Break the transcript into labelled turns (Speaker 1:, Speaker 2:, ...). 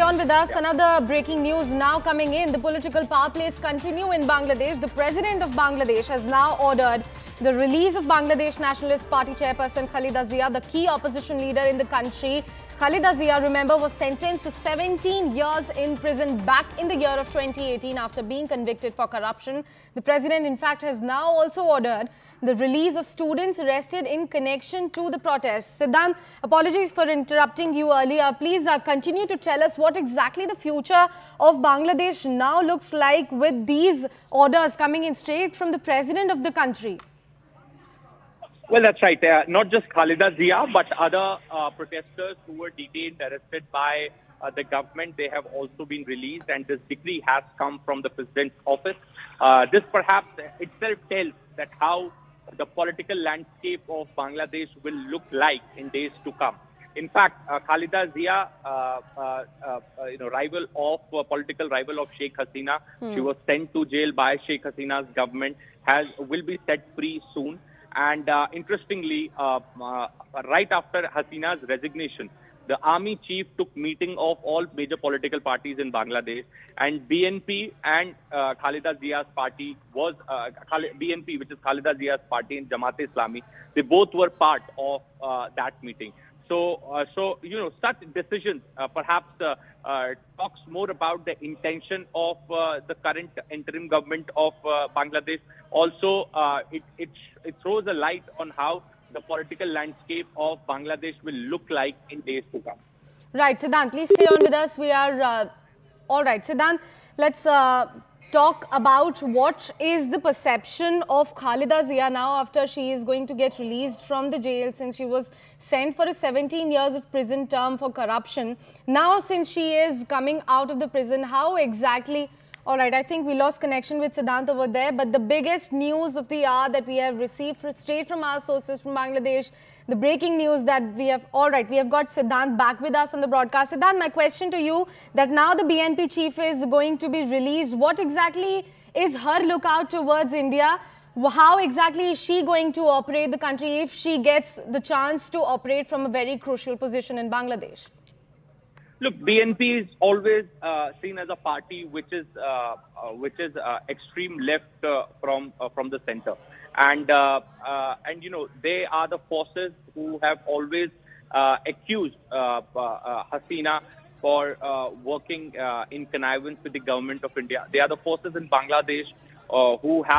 Speaker 1: on with us. Another breaking news now coming in. The political power plays continue in Bangladesh. The president of Bangladesh has now ordered the release of Bangladesh Nationalist Party chairperson Khaleda Zia, the key opposition leader in the country. Khaleda Zia, remember, was sentenced to 17 years in prison back in the year of 2018 after being convicted for corruption. The president, in fact, has now also ordered the release of students arrested in connection to the protests. Siddhant, apologies for interrupting you earlier. Please continue to tell us what exactly the future of Bangladesh now looks like with these orders coming in straight from the president of the country.
Speaker 2: Well, that's right. Not just Khaleda Zia, but other protesters who were detained, arrested by the government, they have also been released, and this decree has come from the president's office. This perhaps itself tells that how the political landscape of Bangladesh will look like in days to come. In fact, Khaleda Zia, political rival of Sheikh Hasina, she was sent to jail by Sheikh Hasina's government, will be set free soon. And interestingly, right after Hasina's resignation, the army chief took meeting of all major political parties in Bangladesh, and BNP and Khaleda Zia's party was BNP, which is Khaleda Zia's party, in Jamaat-e-Islami. They both were part of that meeting. So such decisions perhaps talks more about the intention of the current interim government of Bangladesh. Also, it throws a light on how the political landscape of Bangladesh will look like in days to come.
Speaker 1: Right, Siddhant, please stay on with us. We are all right, Siddhant. Let's talk about what is the perception of Khaleda Zia now after she is going to get released from the jail, since she was sent for a 17 years of prison term for corruption. Now, since she is coming out of the prison, how exactly... All right, I think we lost connection with Siddhant over there, but the biggest news of the hour that we have received straight from our sources from Bangladesh, the breaking news that we have... All right, we have got Siddhant back with us on the broadcast. Siddhant, my question to you, that now the BNP chief is going to be released. What exactly is her lookout towards India? How exactly is she going to operate the country if she gets the chance to operate from a very crucial position in Bangladesh?
Speaker 2: Look, BNP is always seen as a party which is extreme left from the center, and they are the forces who have always accused Hasina for working in connivance with the government of India. They are the forces in Bangladesh who have